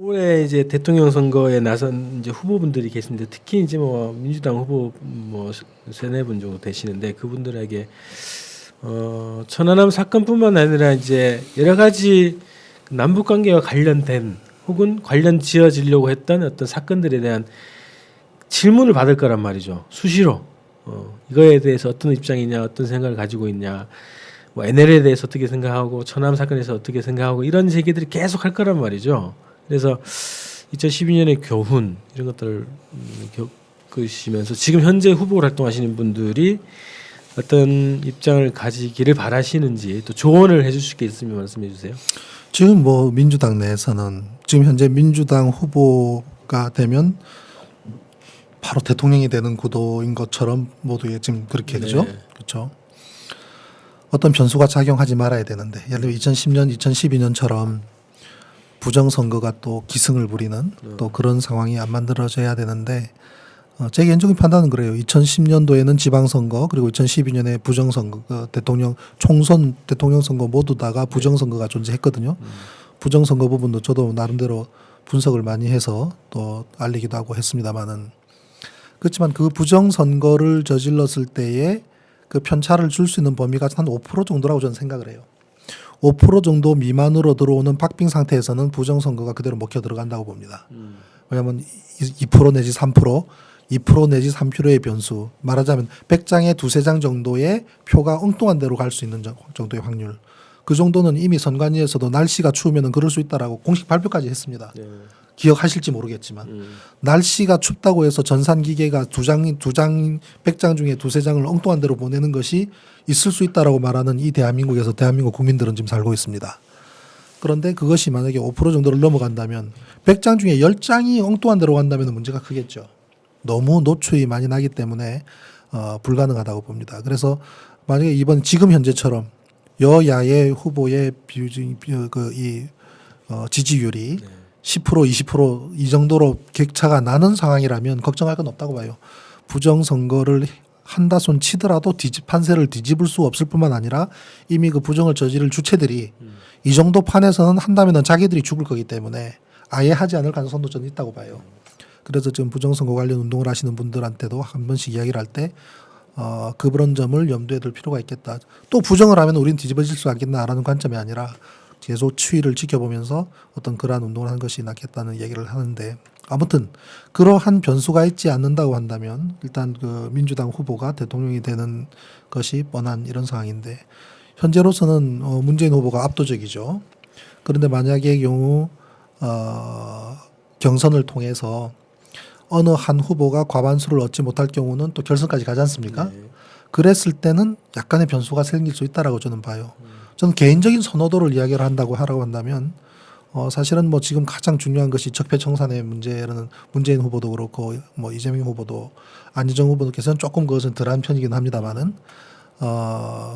올해 이제 대통령 선거에 나선 이제 후보분들이 계신데 특히 이제 뭐 민주당 후보 뭐 세네 분 정도 되시는데 그분들에게 천안함 사건뿐만 아니라 이제 여러 가지 남북 관계와 관련된 혹은 관련 지어지려고 했던 어떤 사건들에 대한 질문을 받을 거란 말이죠. 수시로 이거에 대해서 어떤 입장이냐, 어떤 생각을 가지고 있냐, 뭐 NLL에 대해서 어떻게 생각하고 천안함 사건에서 어떻게 생각하고 이런 얘기들이 계속 할 거란 말이죠. 그래서 2012년의 교훈 이런 것들을 겪으시면서 지금 현재 후보 활동하시는 분들이 어떤 입장을 가지기를 바라시는지 또 조언을 해줄 수 있으면 말씀해 주세요. 지금 뭐 민주당 내에서는 지금 현재 민주당 후보가 되면 바로 대통령이 되는 구도인 것처럼 모두에 지금 그렇게 그죠? 그렇죠. 어떤 변수가 작용하지 말아야 되는데 예를 들어 2010년, 2012년처럼 부정선거가 또 기승을 부리는 또 그런 상황이 안 만들어져야 되는데 제 개인적인 판단은 그래요. 2010년도에는 지방선거 그리고 2012년에 부정선거 대통령 총선 대통령 선거 모두 다가 부정선거가 존재했거든요. 부정선거 부분도 저도 나름대로 분석을 많이 해서 또 알리기도 하고 했습니다만은 그렇지만 그 부정선거를 저질렀을 때에 그 편차를 줄 수 있는 범위가 한 5% 정도라고 저는 생각을 해요. 5% 정도 미만으로 들어오는 박빙 상태에서는 부정선거가 그대로 먹혀 들어간다고 봅니다. 왜냐하면 2% 내지 3%, 2% 내지 3%의 변수, 말하자면 100장에 두세 장 정도의 표가 엉뚱한 데로 갈 수 있는 정도의 확률. 그 정도는 이미 선관위에서도 날씨가 추우면 그럴 수 있다라고 공식 발표까지 했습니다. 기억하실지 모르겠지만 날씨가 춥다고 해서 전산기계가 100장 중에 두세 장을 엉뚱한 데로 보내는 것이 있을 수 있다라고 말하는 이 대한민국에서 대한민국 국민들은 지금 살고 있습니다. 그런데 그것이 만약에 5% 정도를 넘어간다면 100장 중에 10장이 엉뚱한 데로 간다면 문제가 크겠죠. 너무 노출이 많이 나기 때문에 불가능하다고 봅니다. 그래서 만약에 이번 지금 현재처럼 여야의 후보의 지지율이 10% 20% 이 정도로 격차가 나는 상황이라면 걱정할 건 없다고 봐요. 부정선거를 한다손 치더라도 판세를 뒤집을 수 없을 뿐만 아니라 이미 그 부정을 저지를 주체들이 이 정도 판에서는 한다면 자기들이 죽을 거기 때문에 아예 하지 않을 가능성도 저는 있다고 봐요. 그래서 지금 부정선거 관련 운동을 하시는 분들한테도 한 번씩 이야기를 할 때 그런 점을 염두에 둘 필요가 있겠다. 또 부정을 하면 우리는 뒤집어질 수 있겠나라는 관점이 아니라 계속 추이를 지켜보면서 어떤 그러한 운동을 하는 것이 낫겠다는 얘기를 하는데 아무튼 그러한 변수가 있지 않는다고 한다면 일단 그 민주당 후보가 대통령이 되는 것이 뻔한 이런 상황인데 현재로서는 문재인 후보가 압도적이죠. 그런데 만약의 경우 경선을 통해서 어느 한 후보가 과반수를 얻지 못할 경우는 또 결선까지 가지 않습니까? 그랬을 때는 약간의 변수가 생길 수 있다라고 저는 봐요. 저는 개인적인 선호도를 이야기를 하라고 한다면 사실은 뭐 지금 가장 중요한 것이 적폐청산의 문제라는 문재인 후보도 그렇고 뭐 이재명 후보도 안희정 후보께서는 조금 그것은 덜한 편이긴 합니다만은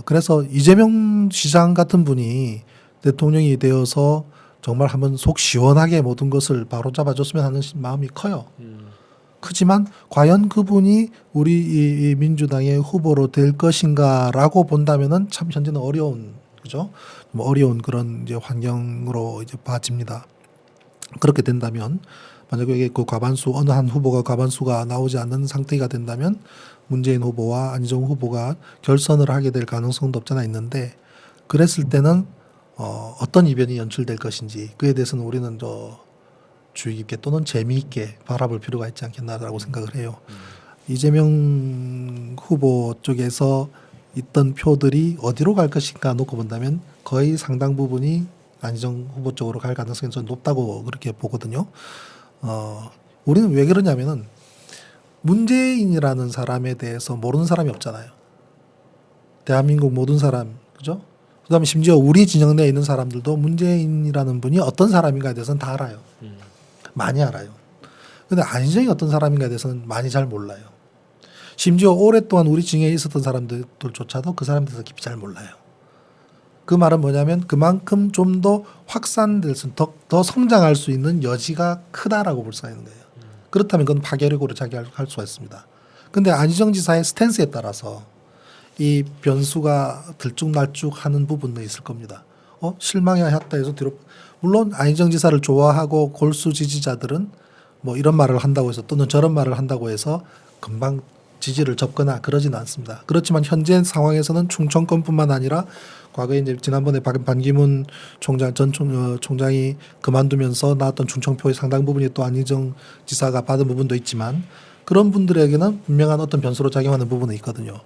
그래서 이재명 시장 같은 분이 대통령이 되어서 정말 한번 속 시원하게 모든 것을 바로 잡아줬으면 하는 마음이 커요. 크지만 과연 그분이 우리 이 민주당의 후보로 될 것인가라고 본다면은 참 현재는 어려운 그죠? 뭐 어려운 그런 이제 환경으로 이제 봐집니다. 그렇게 된다면 만약에 그 과반수 어느 한 후보가 과반수가 나오지 않는 상태가 된다면 문재인 후보와 안희정 후보가 결선을 하게 될 가능성도 없잖아 있는데 그랬을 때는 어떤 이변이 연출될 것인지 그에 대해서는 우리는 주의 깊게 또는 재미있게 바라볼 필요가 있지 않겠나라고 생각을 해요. 이재명 후보 쪽에서 있던 표들이 어디로 갈 것인가 놓고 본다면 거의 상당 부분이 안희정 후보 쪽으로 갈 가능성이 좀 높다고 그렇게 보거든요. 우리는 왜 그러냐면은 문재인이라는 사람에 대해서 모르는 사람이 없잖아요. 대한민국 모든 사람, 그죠? 그 다음에 심지어 우리 진영 내에 있는 사람들도 문재인이라는 분이 어떤 사람인가에 대해서는 다 알아요. 많이 알아요. 근데 안희정이 어떤 사람인가에 대해서는 많이 잘 몰라요. 심지어 오랫동안 우리 진영에 있었던 사람들조차도 그 사람에 대해서 깊이 잘 몰라요. 그 말은 뭐냐면 그만큼 좀 더 확산될 수, 더 성장할 수 있는 여지가 크다라고 볼 수가 있는 거예요. 그렇다면 그건 파괴력으로 자기할 수가 있습니다. 근데 안희정 지사의 스탠스에 따라서 이 변수가 들쭉날쭉하는 부분도 있을 겁니다. 실망했다 해서 뒤로 물론 안희정 지사를 좋아하고 골수 지지자들은 뭐 이런 말을 한다고 해서 또는 저런 말을 한다고 해서 금방 지지를 접거나 그러지는 않습니다. 그렇지만 현재 상황에서는 충청권뿐만 아니라 과거에 이제 지난번에 반기문 총장이 그만두면서 나왔던 충청표의 상당 부분이 또 안희정 지사가 받은 부분도 있지만 그런 분들에게는 분명한 어떤 변수로 작용하는 부분이 있거든요.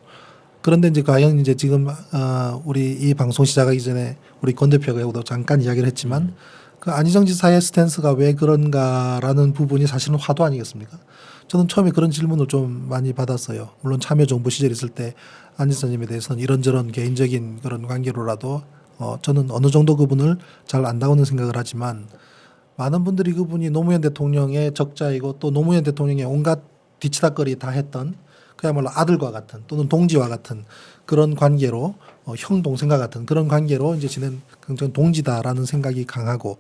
그런데 이제 과연 이제 지금 우리 이 방송 시작하기 전에 우리 권 대표하고도 잠깐 이야기를 했지만 그 안희정 지사의 스탠스가 왜 그런가라는 부분이 사실은 화두 아니겠습니까? 저는 처음에 그런 질문을 좀 많이 받았어요. 물론 참여정부 시절에 있을 때 안 지사님에 대해서는 이런저런 개인적인 그런 관계로라도 저는 어느 정도 그분을 잘 안다고는 생각을 하지만 많은 분들이 그분이 노무현 대통령의 적자이고 또 노무현 대통령의 온갖 뒤치다거리 다 했던 그야말로 아들과 같은 또는 동지와 같은 그런 관계로 형 동생과 같은 그런 관계로 이제 지낸 굉장히 동지다라는 생각이 강하고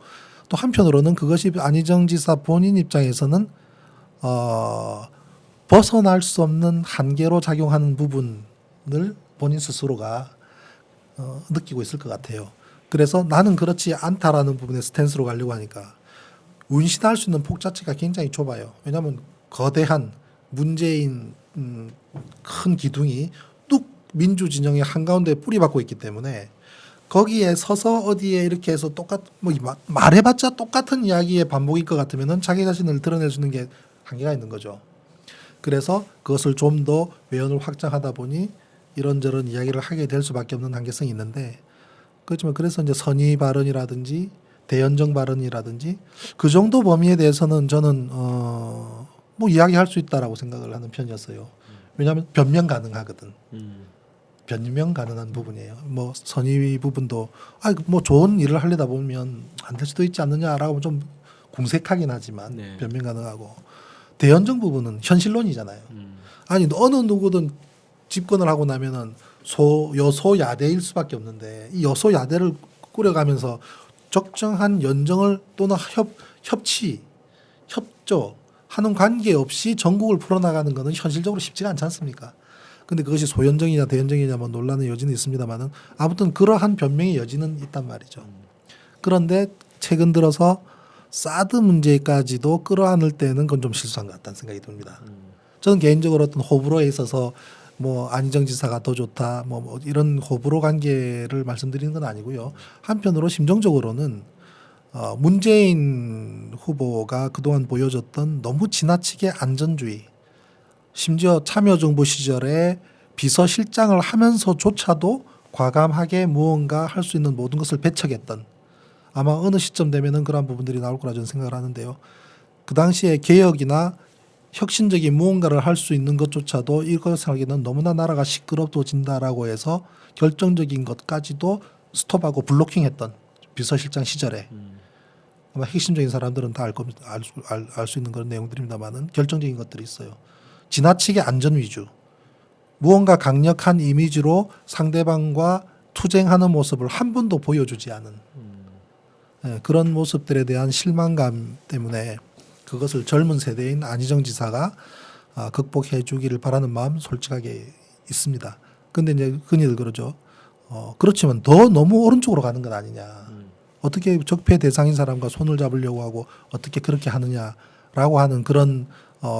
또 한편으로는 그것이 안희정 지사 본인 입장에서는 벗어날 수 없는 한계로 작용하는 부분을 본인 스스로가 느끼고 있을 것 같아요. 그래서 나는 그렇지 않다라는 부분의 스탠스로 가려고 하니까 운신할 수 있는 폭 자체가 굉장히 좁아요. 왜냐하면 거대한 문재인 큰 기둥이 뚝 민주 진영의 한가운데 뿌리박고 있기 때문에 거기에 서서 어디에 이렇게 해서 말해봤자 똑같은 이야기의 반복일 것 같으면은 자기 자신을 드러낼 수 있는 게 한계가 있는 거죠. 그래서 그것을 좀 더 외연을 확장하다 보니 이런저런 이야기를 하게 될 수밖에 없는 한계성이 있는데 그렇지만 그래서 이제 선의 발언이라든지 대연정 발언이라든지 그 정도 범위에 대해서는 저는 뭐 이야기할 수 있다라고 생각을 하는 편이었어요. 왜냐하면 변명 가능하거든. 변명 가능한 부분이에요. 뭐 선의 부분도 뭐 좋은 일을 하려다 보면 안 될 수도 있지 않느냐라고 좀 궁색하긴 하지만 네. 변명 가능하고 대연정 부분은 현실론이잖아요. 아니 어느 누구든 집권을 하고 나면은 여소야대일 수밖에 없는데 이 여소야대를 꾸려가면서 적정한 연정을 또는 협조 하는 관계 없이 전국을 풀어나가는 것은 현실적으로 쉽지가 않지 않습니까? 근데 그것이 소연정이냐 대연정이냐 뭐 논란의 여지는 있습니다만은 아무튼 그러한 변명의 여지는 있단 말이죠. 그런데 최근 들어서 사드 문제까지도 끌어안을 때는 그건 좀 실수한 것 같다는 생각이 듭니다. 저는 개인적으로 어떤 호불호에 있어서 뭐 안희정 지사가 더 좋다 뭐 이런 호불호 관계를 말씀드리는 건 아니고요. 한편으로 심정적으로는 문재인 후보가 그동안 보여줬던 너무 지나치게 안전주의 심지어 참여정부 시절에 비서실장을 하면서조차도 과감하게 무언가 할 수 있는 모든 것을 배척했던 아마 어느 시점 되면은 그런 부분들이 나올 거라 저는 생각을 하는데요. 그 당시에 개혁이나 혁신적인 무언가를 할 수 있는 것조차도 이것을 하기는 너무나 나라가 시끄러워진다라고 해서 결정적인 것까지도 스톱하고 블로킹했던 비서실장 시절에 아마 핵심적인 사람들은 다 알 수 있는 그런 내용들입니다만은 결정적인 것들이 있어요. 지나치게 안전 위주, 무언가 강력한 이미지로 상대방과 투쟁하는 모습을 한 번도 보여주지 않은 그런 모습들에 대한 실망감 때문에 그것을 젊은 세대인 안희정 지사가 극복해 주기를 바라는 마음 솔직하게 있습니다. 근데 이제 흔히들 그러죠. 그렇지만 더 너무 오른쪽으로 가는 건 아니냐. 어떻게 적폐 대상인 사람과 손을 잡으려고 하고 어떻게 그렇게 하느냐라고 하는 그런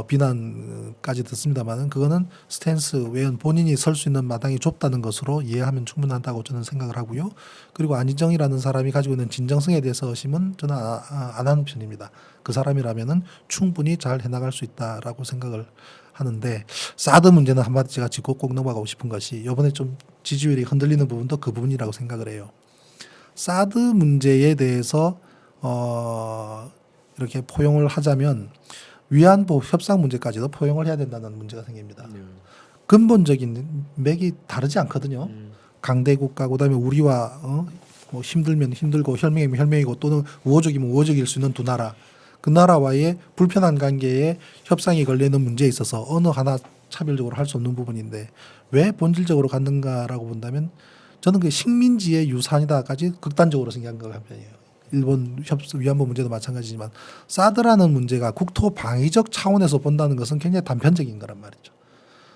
비난까지 듣습니다만은 그거는 스탠스 외연 본인이 설 수 있는 마당이 좁다는 것으로 이해하면 충분하다고 저는 생각을 하고요. 그리고 안희정이라는 사람이 가지고 있는 진정성에 대해서 의심은 저는 안 하는 편입니다. 그 사람이라면은 충분히 잘 해나갈 수 있다라고 생각을 하는데 사드 문제는 한마디 제가 짚고 꼭 넘어가고 싶은 것이 이번에 좀 지지율이 흔들리는 부분도 그 부분이라고 생각을 해요. 사드 문제에 대해서 이렇게 포용을 하자면 위안부 협상 문제까지도 포용을 해야 된다는 문제가 생깁니다. 근본적인 맥이 다르지 않거든요. 강대국가 그다음에 우리와 뭐 힘들면 힘들고 혈맹이면 혈맹이고 또는 우호적이면 우호적일 수 있는 두 나라 그 나라와의 불편한 관계에 협상이 걸리는 문제에 있어서 어느 하나 차별적으로 할 수 없는 부분인데 왜 본질적으로 갔는가라고 본다면 저는 그 식민지의 유산이다까지 극단적으로 생각한 편이에요. 일본 위안부 문제도 마찬가지지만 사드라는 문제가 국토 방위적 차원에서 본다는 것은 굉장히 단편적인 거란 말이죠.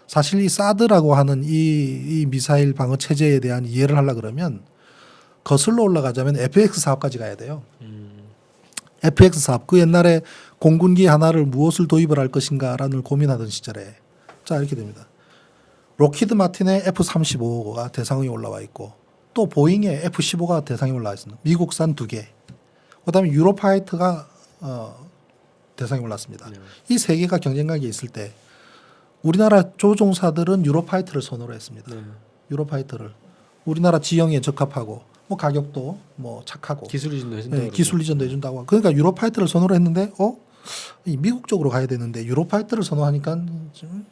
사실 이 사드라고 하는 이 미사일 방어 체제에 대한 이해를 하려 그러면 거슬러 올라가자면 FX 사업까지 가야 돼요. FX 사업 그 옛날에 공군기 하나를 무엇을 도입을 할 것인가라는 고민하던 시절에 자 이렇게 됩니다. 록히드 마틴의 F-35가 대상이 올라와 있고 또 보잉의 F-15가 대상이 올라와 있습니다. 미국산 2개. 그다음에 유로파이터가 대상이 올랐습니다. 이 세 개가 경쟁관계에 있을 때 우리나라 조종사들은 유로파이터를 선호를 했습니다. 유로파이터를 우리나라 지형에 적합하고 뭐 가격도 뭐 착하고 기술 이전도 해준다고. 네, 기술 이전도 해준다고. 그러니까 유로파이터를 선호를 했는데 이 미국 쪽으로 가야 되는데 유로파이터를 선호하니까 좀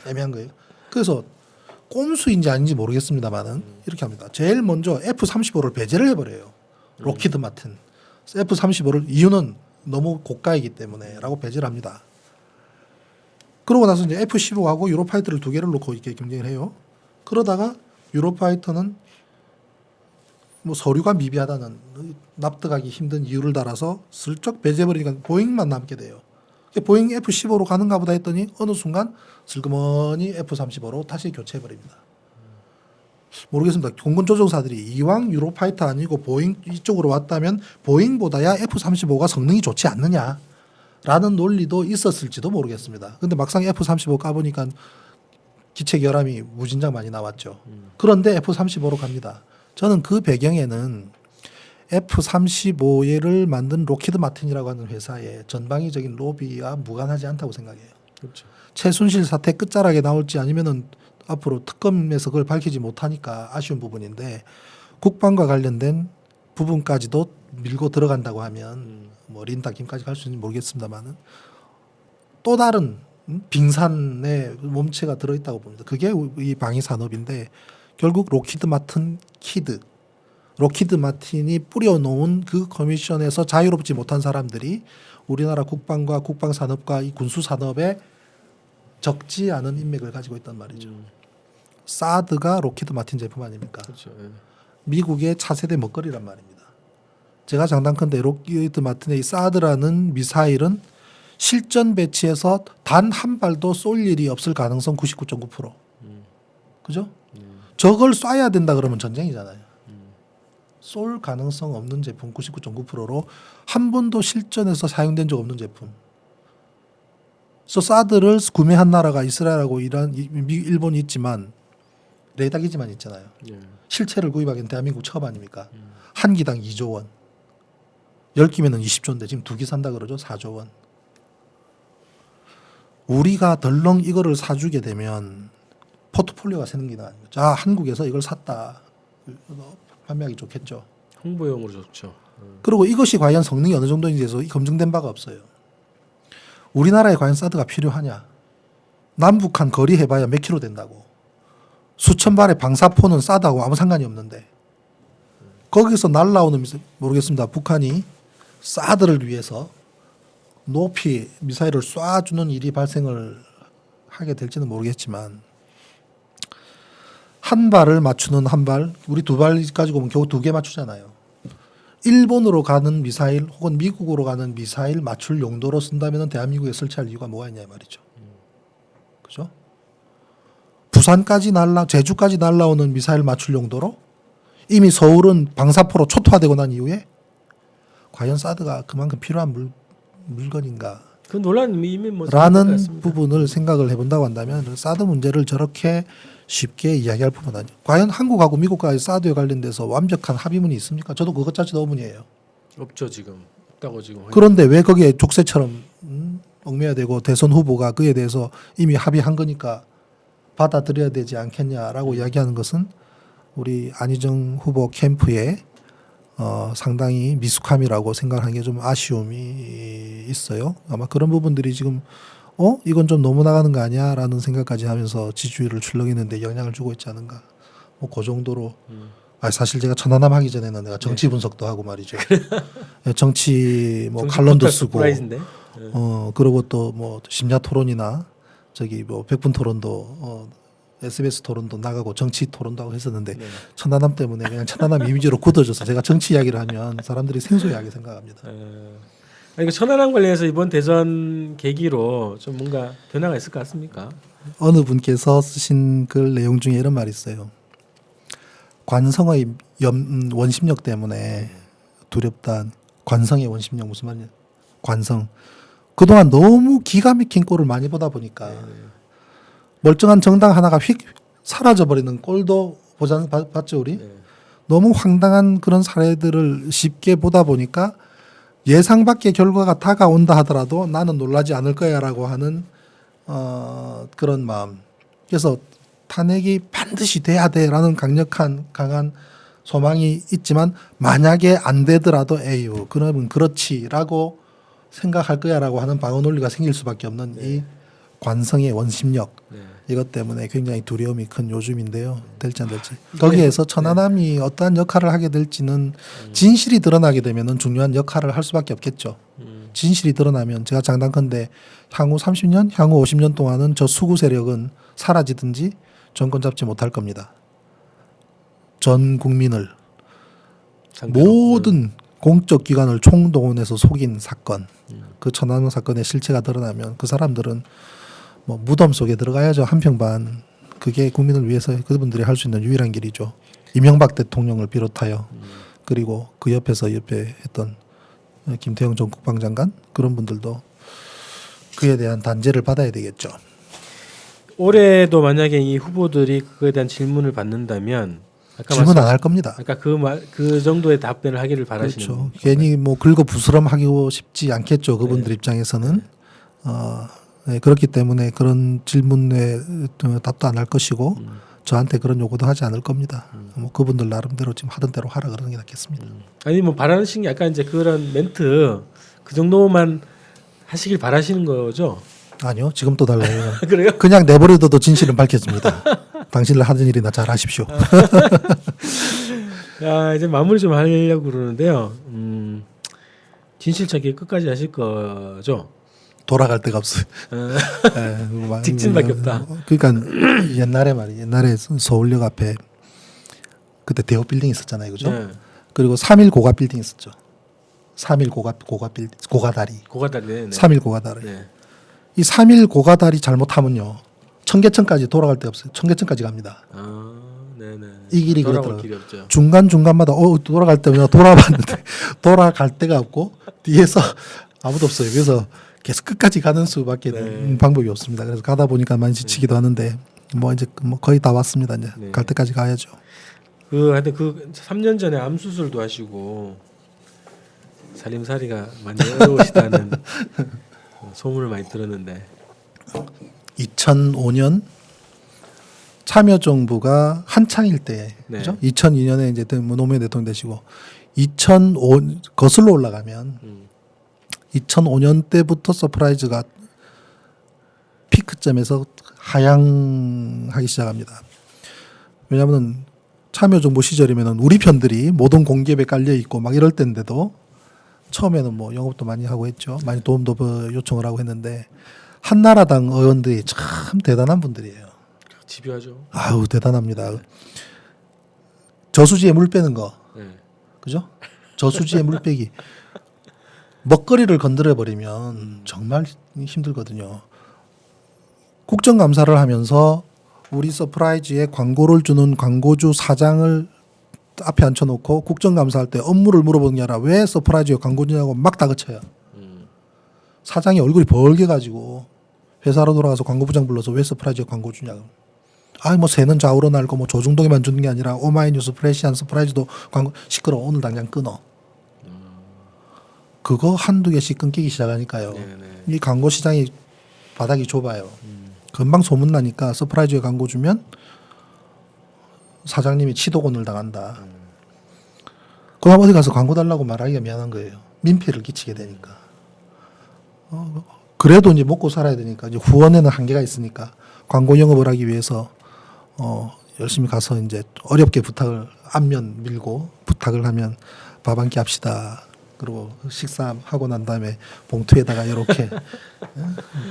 애매한 거예요. 그래서 꼼수인지 아닌지 모르겠습니다만은 이렇게 합니다. 제일 먼저 F-35를 배제를 해버려요. 록히드 마틴. F-35를 이유는 너무 고가이기 때문에라고 배제를 합니다. 그러고 나서 이제 F-15하고 유로파이터를 2개를 놓고 이렇게 경쟁을 해요. 그러다가 유로파이터는 뭐 서류가 미비하다는 납득하기 힘든 이유를 달아서 슬쩍 배제해버리니까 보잉만 남게 돼요. 보잉 F-15로 가는가 보다 했더니 어느 순간 슬그머니 F-35로 다시 교체해버립니다. 모르겠습니다. 공군 조종사들이 이왕 유로파이터 아니고 보잉 이쪽으로 왔다면 보잉보다야 F-35가 성능이 좋지 않느냐라는 논리도 있었을지도 모르겠습니다. 근데 막상 F-35 까보니까 기체 결함이 무진장 많이 나왔죠. 그런데 F-35로 갑니다. 저는 그 배경에는 F-35를 만든 록히드 마틴이라고 하는 회사의 전방위적인 로비와 무관하지 않다고 생각해요. 그렇죠. 최순실 사태 끝자락에 나올지 아니면은 앞으로 특검에서 그걸 밝히지 못하니까 아쉬운 부분인데 국방과 관련된 부분까지도 밀고 들어간다고 하면 뭐 린다 김까지 갈 수 있는지 모르겠습니다만은 또 다른 빙산의 몸체가 들어있다고 봅니다. 그게 이 방위 산업인데 결국 록히드 마틴 록히드 마틴이 뿌려놓은 그 커미션에서 자유롭지 못한 사람들이 우리나라 국방과 국방산업과 이 군수산업에 적지 않은 인맥을 가지고 있단 말이죠. 사드가 록히드 마틴 제품 아닙니까? 그렇죠. 미국의 차세대 먹거리란 말입니다. 제가 장담컨대 록히드 마틴의 이 사드라는 미사일은 실전 배치에서 단 한 발도 쏠 일이 없을 가능성 99.9%. 그죠? 저걸 쏴야 된다 그러면 전쟁이잖아요. 쏠 가능성 없는 제품 99.9%로 한 번도 실전에서 사용된 적 없는 제품. 그래서 사드를 구매한 나라가 이스라엘하고 이란, 일본이 있지만 레이더 기지만 있잖아요. 실체를 구입하기엔 대한민국 처음 아닙니까? 한 기당 2조 원. 10기면은 20조인데 지금 2기 산다 그러죠. 4조 원. 우리가 덜렁 이거를 사주게 되면 포트폴리오가 생기는 거 아닙니까? 자, 한국에서 이걸 샀다. 판매하기 좋겠죠. 홍보용으로 좋죠. 그리고 이것이 과연 성능이 어느 정도인지에서 검증된 바가 없어요. 우리나라에 과연 사드가 필요하냐? 남북한 거리 해봐야 몇 킬로 된다고. 수천 발의 방사포는 사드하고 아무 상관이 없는데 거기서 날라오는 모르겠습니다. 북한이 사드를 위해서 높이 미사일을 쏴주는 일이 발생을 하게 될지는 모르겠지만 한 발을 맞추는 한 발, 우리 2발 가지고 오면 겨우 2개 맞추잖아요. 일본으로 가는 미사일 혹은 미국으로 가는 미사일 맞출 용도로 쓴다면 대한민국에 설치할 이유가 뭐가 있냐 말이죠. 그죠? 부산까지 제주까지 날라오는 미사일 맞출 용도로 이미 서울은 방사포로 초토화되고 난 이후에 과연 사드가 그만큼 필요한 물건인가? 그 논란이 이미 뭐 라는 부분을 생각을 해본다고 한다면 사드 문제를 저렇게 쉽게 이야기할 부분은 아니죠. 과연 한국하고 미국과의 사드에 관련돼서 완벽한 합의문이 있습니까? 저도 그것 자체도 의문이에요. 없죠 지금. 없다고 지금. 그런데 왜 거기에 족쇄처럼 얽매야 되고 대선 후보가 그에 대해서 이미 합의한 거니까 받아들여야 되지 않겠냐라고 이야기하는 것은 우리 안희정 후보 캠프의 상당히 미숙함이라고 생각하는 게 좀 아쉬움이 있어요. 아마 그런 부분들이 지금 이건 좀 너무 나가는 거 아니야라는 생각까지 하면서 지지율을 출렁이는데 영향을 주고 있지 않은가. 뭐 그 정도로. 사실 제가 천안함 하기 전에는 내가 정치 분석도 하고 말이죠. 정치 뭐 칼럼도 쓰고. 그리고 또 뭐 심야 토론이나 저기 뭐 백분 토론도 SBS 토론도 나가고 정치 토론도 하고 했었는데 천안함 때문에 그냥 천안함 이미지로 굳어져서 제가 정치 이야기를 하면 사람들이 생소하게 생각합니다. 이거 천안함 관련해서 이번 대선 계기로 좀 뭔가 변화가 있을 것 같습니까? 어느 분께서 쓰신 글 내용 중에 이런 말이 있어요. 관성의 원심력 때문에 두렵다. 관성의 원심력 무슨 말이냐? 관성. 그동안 너무 기가 막힌 꼴을 많이 보다 보니까 멀쩡한 정당 하나가 휙 사라져 버리는 꼴도 봤죠 우리? 너무 황당한 그런 사례들을 쉽게 보다 보니까 예상 밖의 결과가 다가온다 하더라도 나는 놀라지 않을 거야라고 하는 그런 마음. 그래서 탄핵이 반드시 돼야 돼라는 강한 소망이 있지만 만약에 안 되더라도 에휴 그러면 그렇지라고 생각할 거야라고 하는 방어 논리가 생길 수밖에 없는 이 관성의 원심력 이것 때문에 굉장히 두려움이 큰 요즘인데요. 될지 안 될지. 거기에서 천안함이 어떠한 역할을 하게 될지는 진실이 드러나게 되면은 중요한 역할을 할 수밖에 없겠죠. 진실이 드러나면 제가 장담컨대 향후 30년, 향후 50년 동안은 저 수구 세력은 사라지든지 정권 잡지 못할 겁니다. 전 국민을 모든 공적 기관을 총동원해서 속인 사건, 그 천안함 사건의 실체가 드러나면 그 사람들은 뭐 무덤 속에 들어가야죠. 한평반. 그게 국민을 위해서 그분들이 할 수 있는 유일한 길이죠. 이명박 대통령을 비롯하여 그리고 그 옆에 했던 김태형 전 국방장관 그런 분들도 그에 대한 단죄를 받아야 되겠죠. 올해도 만약에 이 후보들이 그거에 대한 질문을 받는다면 질문 안 할 겁니다. 아까 그 정도의 답변을 하기를 바라시는 그렇죠. 괜히 뭐 긁어 부스럼하고 싶지 않겠죠. 그분들 입장에서는. 네, 그렇기 때문에 그런 질문에 답도 안 할 것이고 저한테 그런 요구도 하지 않을 겁니다. 뭐 그분들 나름대로 지금 하던 대로 하라 그러는 게 낫겠습니다. 아니 뭐 바라시는 게 약간 이제 그런 멘트 그 정도만 하시길 바라시는 거죠? 아니요. 지금 또 달라요. 그래요? 그냥 내버려둬도 진실은 밝혀집니다. 당신들 하던 일이나 잘 하십시오. 야, 이제 마무리 좀 하려고 그러는데요. 진실 찾기 끝까지 하실 거죠? 돌아갈 데가 없어요. 네, 직진밖에 없다. 그러니까 옛날에 서울역 앞에 그때 대호 빌딩 있었잖아요, 그죠? 네. 그리고 3.1 고가 빌딩 있었죠. 3.1 고가 빌딩, 고가다리. 고가다리. 네. 3.1 고가다리. 네. 이 3.1 고가다리 잘못하면요, 청계천까지 돌아갈 데 없어요. 청계천까지 갑니다. 아, 네네. 이 길이 돌아올 그렇더라고요. 길이 없죠. 중간마다 돌아갈 때면 돌아봤는데 돌아갈 데가 없고 뒤에서 아무도 없어요. 그래서 계속 끝까지 가는 수밖에 방법이 없습니다. 그래서 가다 보니까 많이 지치기도 하는데 뭐 이제 뭐 거의 다 왔습니다. 이제 갈 때까지 가야죠. 하여튼 3년 전에 암 수술도 하시고 살림살이가 많이 어려우시다는 소문을 많이 들었는데 2005년 참여정부가 한창일 때, 그죠? 2002년에 이제 노무현 대통령 되시고 2005 거슬러 올라가면 2005년 때부터 서프라이즈가 피크점에서 하향하기 시작합니다. 왜냐하면 참여정부 시절이면은 우리 편들이 모든 공기업에 깔려 있고 막 이럴 때인데도 처음에는 뭐 영업도 많이 하고 했죠. 많이 도움도 요청을 하고 했는데 한나라당 의원들이 참 대단한 분들이에요. 집요하죠. 아우 대단합니다. 저수지에 물 빼는 거, 그죠? 저수지에 물 빼기. 먹거리를 건드려 버리면 정말 힘들거든요. 국정감사를 하면서 우리 서프라이즈에 광고를 주는 광고주 사장을 앞에 앉혀놓고 국정감사할 때 업무를 물어보는 게 아니라 왜 서프라이즈에 광고 주냐고 막 다그쳐요. 사장이 얼굴이 벌게가지고 회사로 돌아가서 광고부장 불러서 왜 서프라이즈에 광고 주냐고. 뭐 새는 좌우로 날고 뭐 조중동에만 주는 게 아니라 오마이뉴스, 프레시안, 서프라이즈도 광고 시끄러워. 오늘 당장 끊어. 그거 한두 개씩 끊기기 시작하니까요. 이 광고 시장이 바닥이 좁아요. 금방 소문나니까 서프라이즈에 광고 주면 사장님이 치도곤을 당한다. 그럼 어디 가서 광고 달라고 말하기가 미안한 거예요. 민폐를 끼치게 되니까. 그래도 이제 먹고 살아야 되니까 이제 후원에는 한계가 있으니까 광고 영업을 하기 위해서 열심히 가서 이제 어렵게 안면 밀고 부탁을 하면 밥 한 끼 합시다. 그리고 식사하고 난 다음에 봉투에다가 이렇게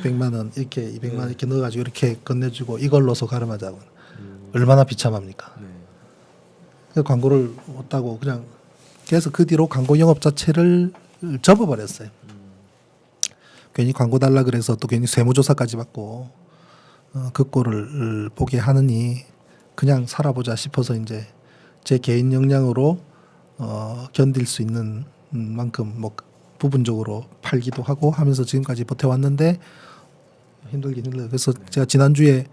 100만 원 이렇게 200만 원 이렇게 넣어가지고 이렇게 건네주고 이걸로서 가름하자고. 얼마나 비참합니까? 그래서 광고를 못하고 그냥 그래서 그 뒤로 광고 영업 자체를 접어버렸어요. 괜히 광고 달라 그래서 또 괜히 세무조사까지 받고 그 꼴을 보게 하느니 그냥 살아보자 싶어서 이제 제 개인 역량으로 견딜 수 있는 만큼 뭐 부분적으로 팔기도 하고 하면서 지금까지 버텨왔는데 힘들긴 힘들어요. 그래서 제가 지난주에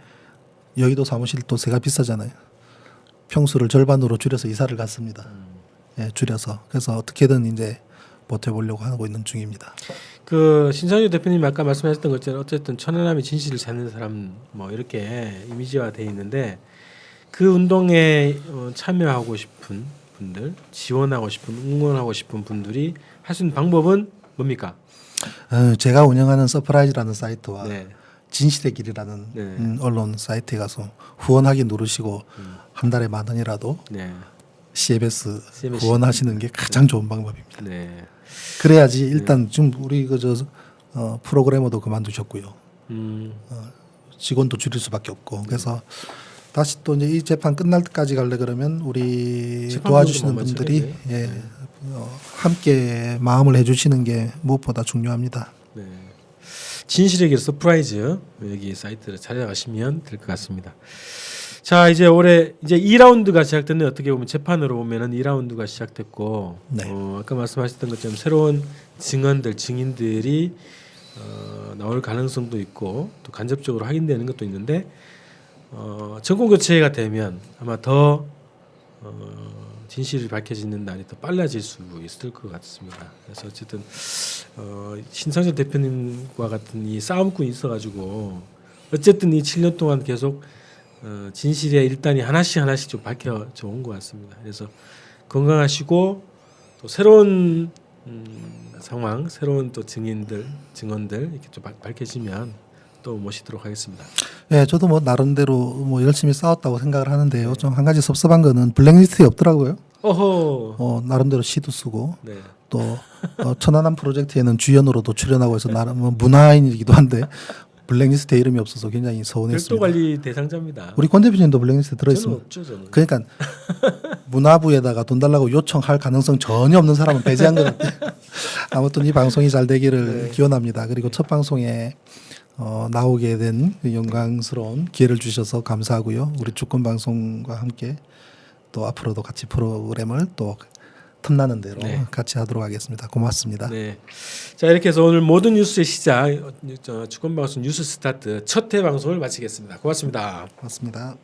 여의도 사무실 또 세가 비싸잖아요. 평수를 절반으로 줄여서 이사를 갔습니다. 예, 줄여서. 그래서 어떻게든 이제 버텨보려고 하고 있는 중입니다. 그 신상규 대표님 아까 말씀하셨던 것처럼 어쨌든 천안함이 진실을 찾는 사람 뭐 이렇게 이미지화돼 있는데 그 운동에 참여하고 싶은 분들, 지원하고 싶은, 응원하고 싶은 분들이 할 수 있는 방법은 뭡니까? 제가 운영하는 서프라이즈라는 사이트와 네. 진실의 길이라는 네. 언론 사이트에 가서 후원하기 누르시고 한 달에 10,000원이라도 네. CBS CBS. 후원하시는 게 가장 좋은 방법입니다. 네. 그래야지 일단 지금 우리 프로그래머도 그만두셨고요. 직원도 줄일 수밖에 없고 그래서 다시 또 이제 이 재판 끝날 때까지 가려 그러면 우리 재판 도와주시는 정도만 분들이 맞춰야지. 함께 마음을 해주시는 게 무엇보다 중요합니다. 네. 진실의 길 서프라이즈 여기 사이트를 찾아가시면 될 것 같습니다. 자 이제 올해 이제 2라운드가 시작됐네. 어떻게 보면 재판으로 보면은 2라운드가 시작됐고 네. 아까 말씀하셨던 것처럼 새로운 증언들 증인들이 나올 가능성도 있고 또 간접적으로 확인되는 것도 있는데 정권 교체가 되면 아마 더 진실이 밝혀지는 날이 더 빨라질 수 있을 것 같습니다. 그래서 어쨌든 신상철 대표님과 같은 이 싸움꾼이 있어가지고 어쨌든 이 7년 동안 계속 진실의 일단이 하나씩 좀 밝혀져 온 것 같습니다. 그래서 건강하시고 또 새로운 상황, 새로운 또 증언들 이렇게 좀 밝혀지면 또 모시도록 하겠습니다. 네, 저도 뭐 나름대로 뭐 열심히 싸웠다고 생각을 하는데요. 좀 한 가지 섭섭한 거는 블랙리스트에 없더라고요. 어허. 나름대로 시도 쓰고 네. 또 천안함 프로젝트에는 주연으로도 출연하고 해서 나름 뭐 문화인이기도 한데 블랙리스트에 이름이 없어서 굉장히 별도 서운했습니다. 관리 대상자입니다. 우리 권 대표님도 블랙리스트에 저는 들어있습니다. 없죠, 저는. 그러니까 문화부에다가 돈 달라고 요청할 가능성 전혀 없는 사람은 배제한 것 같아요. 아무튼 이 방송이 잘 되기를 기원합니다. 그리고 첫 방송에 나오게 된 영광스러운 기회를 주셔서 감사하고요. 우리 주권 방송과 함께 또 앞으로도 같이 프로그램을 또 틈나는 대로 네. 같이 하도록 하겠습니다. 고맙습니다. 네. 자 이렇게 해서 오늘 모든 뉴스의 시작 주권방송 뉴스 스타트 첫 회 방송을 마치겠습니다. 고맙습니다. 고맙습니다.